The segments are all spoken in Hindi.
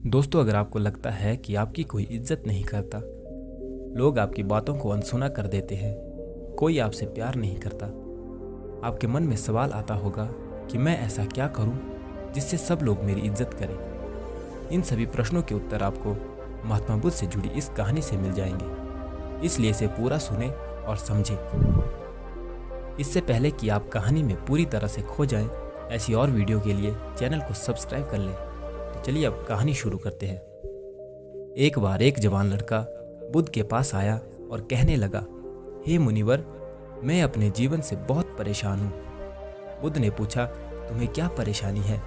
दोस्तों, अगर आपको लगता है कि आपकी कोई इज्जत नहीं करता, लोग आपकी बातों को अनसुना कर देते हैं, कोई आपसे प्यार नहीं करता, आपके मन में सवाल आता होगा कि मैं ऐसा क्या करूं जिससे सब लोग मेरी इज्जत करें। इन सभी प्रश्नों के उत्तर आपको महात्मा बुद्ध से जुड़ी इस कहानी से मिल जाएंगे, इसलिए इसे पूरा सुने और समझें। इससे पहले कि आप कहानी में पूरी तरह से खो जाएं, ऐसी और वीडियो के लिए चैनल को सब्सक्राइब कर लें। तो चलिए अब कहानी शुरू करते हैं। एक बार एक जवान लड़का बुद्ध के पास आया और कहने लगा, हे मुनिवर, मैं अपने जीवन से बहुत परेशान हूँ। बुद्ध ने पूछा, तुम्हें क्या परेशानी है?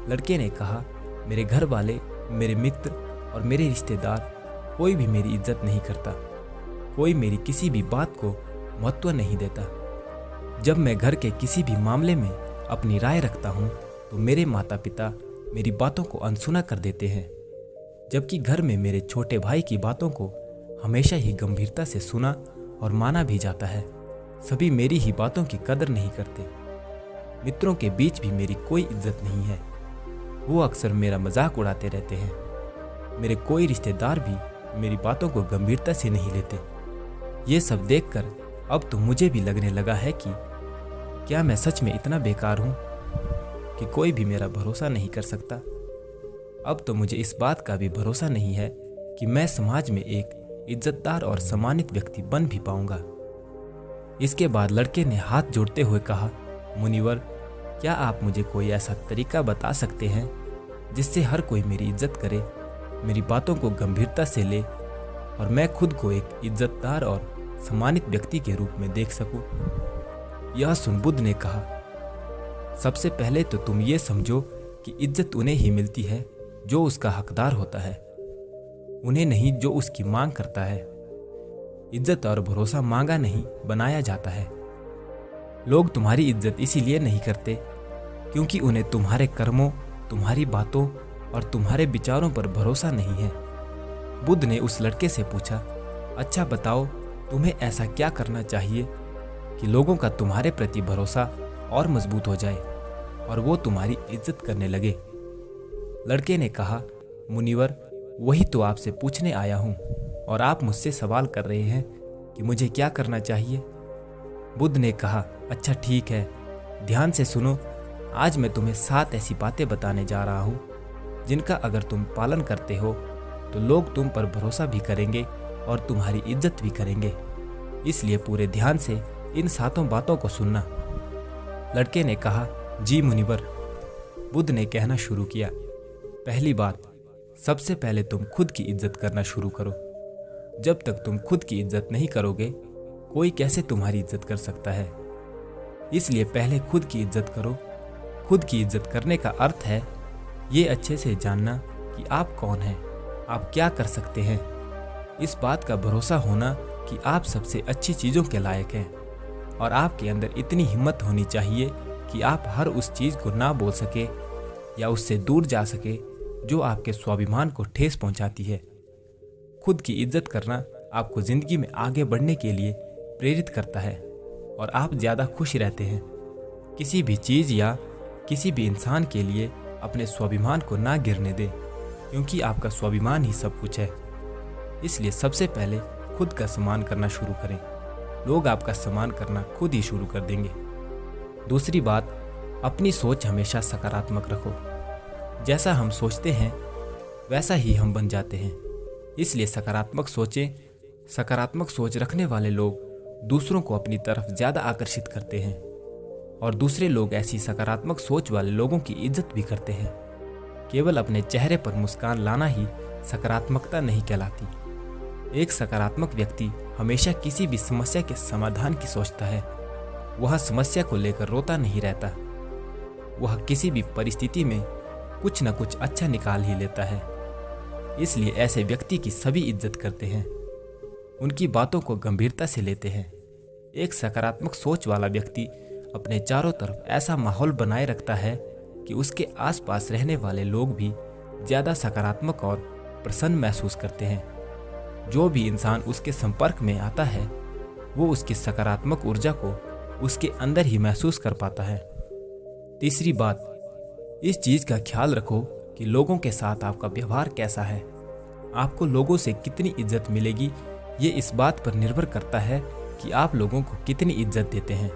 लड़के ने कहा, मेरे घर वाले, मेरे मित्र और मेरे रिश्तेदार कोई भी मेरी इज्जत नहीं करता। कोई मेरी किसी भी बात को महत्व नहीं देता। जब मैं घर के किसी भी मामले में अपनी राय रखता हूँ तो मेरे माता पिता मेरी बातों को अनसुना कर देते हैं, जबकि घर में मेरे छोटे भाई की बातों को हमेशा ही गंभीरता से सुना और माना भी जाता है। सभी मेरी ही बातों की कदर नहीं करते। मित्रों के बीच भी मेरी कोई इज्जत नहीं है, वो अक्सर मेरा मजाक उड़ाते रहते हैं। मेरे कोई रिश्तेदार भी मेरी बातों को गंभीरता से नहीं लेते। ये सब देखकर अब तो मुझे भी लगने लगा है कि क्या मैं सच में इतना बेकार हूँ कि कोई भी मेरा भरोसा नहीं कर सकता। अब तो मुझे इस बात का भी भरोसा नहीं है कि मैं समाज में एक इज्जतदार और सम्मानित व्यक्ति बन भी पाऊंगा। इसके बाद लड़के ने हाथ जोड़ते हुए कहा, मुनिवर, क्या आप मुझे कोई ऐसा तरीका बता सकते हैं जिससे हर कोई मेरी इज्जत करे, मेरी बातों को गंभीरता से ले और मैं खुद को एक इज्जतदार और सम्मानित व्यक्ति के रूप में देख सकूं? यह सुन बुद्ध ने कहा, सबसे पहले तो तुम ये समझो कि इज्जत उन्हें ही मिलती है जो उसका हकदार होता है, उन्हें नहीं जो उसकी मांग करता है। इज्जत और भरोसा मांगा नहीं, बनाया जाता है। लोग तुम्हारी इज्जत इसीलिए नहीं करते क्योंकि उन्हें तुम्हारे कर्मों, तुम्हारी बातों और तुम्हारे विचारों पर भरोसा नहीं है। बुद्ध ने उस लड़के से पूछा, अच्छा बताओ, तुम्हें ऐसा क्या करना चाहिए कि लोगों का तुम्हारे प्रति भरोसा और मजबूत हो जाए और वो तुम्हारी इज्जत करने लगे? लड़के ने कहा, मुनिवर, वही तो आपसे पूछने आया हूँ और आप मुझसे सवाल कर रहे हैं कि मुझे क्या करना चाहिए। बुद्ध ने कहा, अच्छा ठीक है, ध्यान से सुनो। आज मैं तुम्हें 7 ऐसी बातें बताने जा रहा हूँ जिनका अगर तुम पालन करते हो तो लोग तुम पर भरोसा भी करेंगे और तुम्हारी इज्जत भी करेंगे। इसलिए पूरे ध्यान से इन 7 बातों को सुनना। लड़के ने कहा, जी मुनिवर। बुद्ध ने कहना शुरू किया, पहली बात, सबसे पहले तुम खुद की इज्जत करना शुरू करो। जब तक तुम खुद की इज्जत नहीं करोगे, कोई कैसे तुम्हारी इज्जत कर सकता है? इसलिए पहले खुद की इज्जत करो। खुद की इज्जत करने का अर्थ है ये अच्छे से जानना कि आप कौन हैं, आप क्या कर सकते हैं। इस बात का भरोसा होना कि आप सबसे अच्छी चीज़ों के लायक हैं और आपके अंदर इतनी हिम्मत होनी चाहिए कि आप हर उस चीज़ को ना बोल सके या उससे दूर जा सके जो आपके स्वाभिमान को ठेस पहुंचाती है। खुद की इज्जत करना आपको ज़िंदगी में आगे बढ़ने के लिए प्रेरित करता है और आप ज़्यादा खुश रहते हैं। किसी भी चीज़ या किसी भी इंसान के लिए अपने स्वाभिमान को ना गिरने दें, क्योंकि आपका स्वाभिमान ही सब कुछ है। इसलिए सबसे पहले खुद का सम्मान करना शुरू करें। लोग आपका सम्मान करना खुद ही शुरू कर देंगे। दूसरी बात, अपनी सोच हमेशा सकारात्मक रखो। जैसा हम सोचते हैं वैसा ही हम बन जाते हैं। इसलिए सकारात्मक सोचें। सकारात्मक सोच रखने वाले लोग दूसरों को अपनी तरफ ज़्यादा आकर्षित करते हैं और दूसरे लोग ऐसी सकारात्मक सोच वाले लोगों की इज्जत भी करते हैं। केवल अपने चेहरे पर मुस्कान लाना ही सकारात्मकता नहीं कहलाती। एक सकारात्मक व्यक्ति हमेशा किसी भी समस्या के समाधान की सोचता है। वह समस्या को लेकर रोता नहीं रहता। वह किसी भी परिस्थिति में कुछ न कुछ अच्छा निकाल ही लेता है। इसलिए ऐसे व्यक्ति की सभी इज्जत करते हैं, उनकी बातों को गंभीरता से लेते हैं। एक सकारात्मक सोच वाला व्यक्ति अपने चारों तरफ ऐसा माहौल बनाए रखता है कि उसके आसपास रहने वाले लोग भी ज़्यादा सकारात्मक और प्रसन्न महसूस करते हैं। जो भी इंसान उसके संपर्क में आता है वो उसकी सकारात्मक ऊर्जा को उसके अंदर ही महसूस कर पाता है। तीसरी बात, इस चीज़ का ख्याल रखो कि लोगों के साथ आपका व्यवहार कैसा है। आपको लोगों से कितनी इज्जत मिलेगी ये इस बात पर निर्भर करता है कि आप लोगों को कितनी इज्जत देते हैं।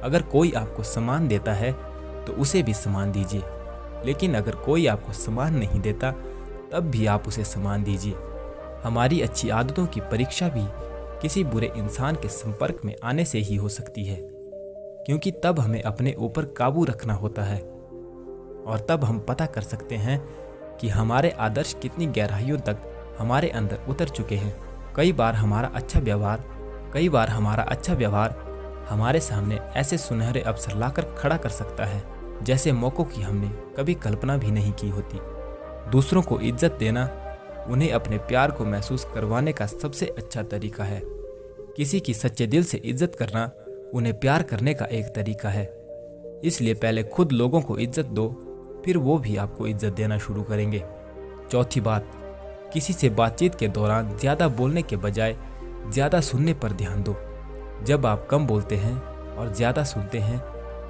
अगर कोई आपको सम्मान देता है तो उसे भी सम्मान दीजिए, लेकिन अगर कोई आपको सम्मान नहीं देता तब भी आप उसे सम्मान दीजिए। हमारी अच्छी आदतों की परीक्षा भी किसी बुरे इंसान के संपर्क में आने से ही हो सकती है, क्योंकि तब हमें अपने ऊपर काबू रखना होता है और तब हम पता कर सकते हैं कि हमारे आदर्श कितनी गहराइयों तक हमारे अंदर उतर चुके हैं। कई बार हमारा अच्छा व्यवहार हमारे सामने ऐसे सुनहरे अवसर लाकर खड़ा कर सकता है जैसे मौकों की हमने कभी कल्पना भी नहीं की होती। दूसरों को इज्जत देना उन्हें अपने प्यार को महसूस करवाने का सबसे अच्छा तरीका है। किसी की सच्चे दिल से इज्जत करना उन्हें प्यार करने का एक तरीका है। इसलिए पहले खुद लोगों को इज्जत दो, फिर वो भी आपको इज्जत देना शुरू करेंगे। चौथी बात, किसी से बातचीत के दौरान ज़्यादा बोलने के बजाय ज़्यादा सुनने पर ध्यान दो। जब आप कम बोलते हैं और ज़्यादा सुनते हैं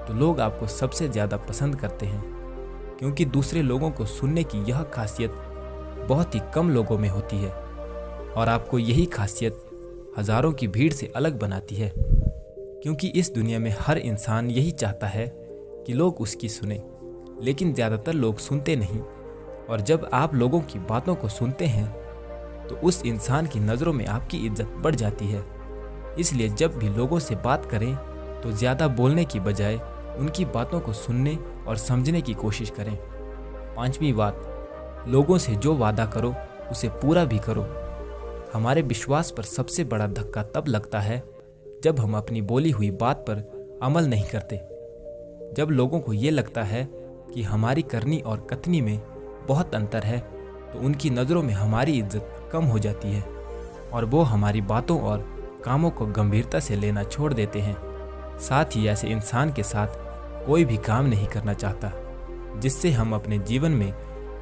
तो लोग आपको सबसे ज़्यादा पसंद करते हैं, क्योंकि दूसरे लोगों को सुनने की यह खासियत बहुत ही कम लोगों में होती है और आपको यही खासियत हज़ारों की भीड़ से अलग बनाती है, क्योंकि इस दुनिया में हर इंसान यही चाहता है कि लोग उसकी सुने, लेकिन ज़्यादातर लोग सुनते नहीं। और जब आप लोगों की बातों को सुनते हैं तो उस इंसान की नज़रों में आपकी इज्जत बढ़ जाती है। इसलिए जब भी लोगों से बात करें तो ज़्यादा बोलने की बजाय उनकी बातों को सुनने और समझने की कोशिश करें। पांचवी बात, लोगों से जो वादा करो उसे पूरा भी करो। हमारे विश्वास पर सबसे बड़ा धक्का तब लगता है जब हम अपनी बोली हुई बात पर अमल नहीं करते। जब लोगों को ये लगता है कि हमारी करनी और कथनी में बहुत अंतर है तो उनकी नज़रों में हमारी इज्जत कम हो जाती है और वो हमारी बातों और कामों को गंभीरता से लेना छोड़ देते हैं। साथ ही ऐसे इंसान के साथ कोई भी काम नहीं करना चाहता, जिससे हम अपने जीवन में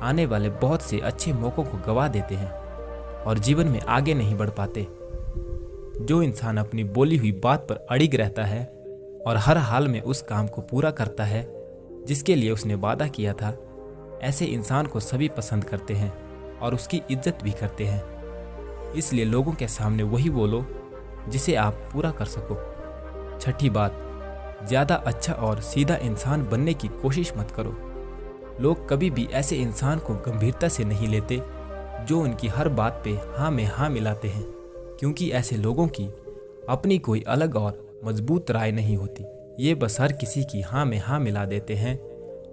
आने वाले बहुत से अच्छे मौक़ों को गवा देते हैं और जीवन में आगे नहीं बढ़ पाते। जो इंसान अपनी बोली हुई बात पर अड़िग रहता है और हर हाल में उस काम को पूरा करता है जिसके लिए उसने वादा किया था, ऐसे इंसान को सभी पसंद करते हैं और उसकी इज्जत भी करते हैं। इसलिए लोगों के सामने वही बोलो जिसे आप पूरा कर सको। छठी बात, ज़्यादा अच्छा और सीधा इंसान बनने की कोशिश मत करो। लोग कभी भी ऐसे इंसान को गंभीरता से नहीं लेते जो उनकी हर बात पे हाँ में हाँ मिलाते हैं, क्योंकि ऐसे लोगों की अपनी कोई अलग और मजबूत राय नहीं होती। ये बस हर किसी की हाँ में हाँ मिला देते हैं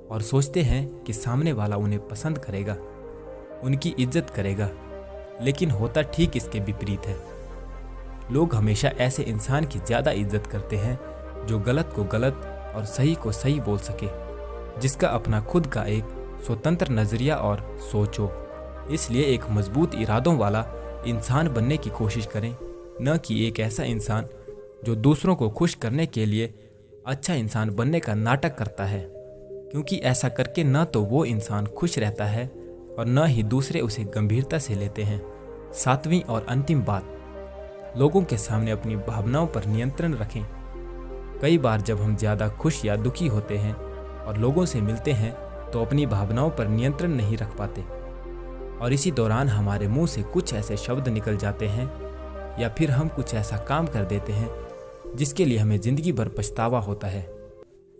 और सोचते हैं कि सामने वाला उन्हें पसंद करेगा, उनकी इज्जत करेगा, लेकिन होता ठीक इसके विपरीत है। लोग हमेशा ऐसे इंसान की ज़्यादा इज्जत करते हैं जो गलत को गलत और सही को सही बोल सके, जिसका अपना खुद का एक स्वतंत्र नज़रिया और सोच हो। इसलिए एक मजबूत इरादों वाला इंसान बनने की कोशिश करें, न कि एक ऐसा इंसान जो दूसरों को खुश करने के लिए अच्छा इंसान बनने का नाटक करता है, क्योंकि ऐसा करके न तो वो इंसान खुश रहता है और न ही दूसरे उसे गंभीरता से लेते हैं। सातवीं और अंतिम बात, लोगों के सामने अपनी भावनाओं पर नियंत्रण रखें। कई बार जब हम ज़्यादा खुश या दुखी होते हैं और लोगों से मिलते हैं तो अपनी भावनाओं पर नियंत्रण नहीं रख पाते और इसी दौरान हमारे मुंह से कुछ ऐसे शब्द निकल जाते हैं या फिर हम कुछ ऐसा काम कर देते हैं जिसके लिए हमें ज़िंदगी भर पछतावा होता है।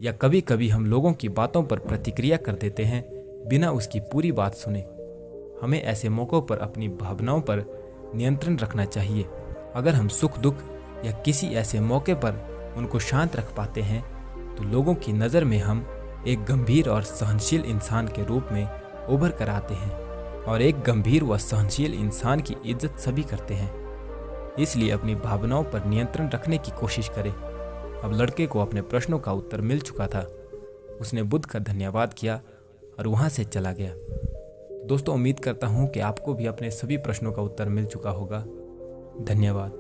या कभी कभी हम लोगों की बातों पर प्रतिक्रिया कर देते हैं बिना उसकी पूरी बात सुने। हमें ऐसे मौक़ों पर अपनी भावनाओं पर नियंत्रण रखना चाहिए। अगर हम सुख दुख या किसी ऐसे मौके पर उनको शांत रख पाते हैं तो लोगों की नज़र में हम एक गंभीर और सहनशील इंसान के रूप में उभर कर आते हैं और एक गंभीर व सहनशील इंसान की इज्जत सभी करते हैं। इसलिए अपनी भावनाओं पर नियंत्रण रखने की कोशिश करें। अब लड़के को अपने प्रश्नों का उत्तर मिल चुका था। उसने बुद्ध का धन्यवाद किया और वहाँ से चला गया। दोस्तों, उम्मीद करता हूँ कि आपको भी अपने सभी प्रश्नों का उत्तर मिल चुका होगा। धन्यवाद।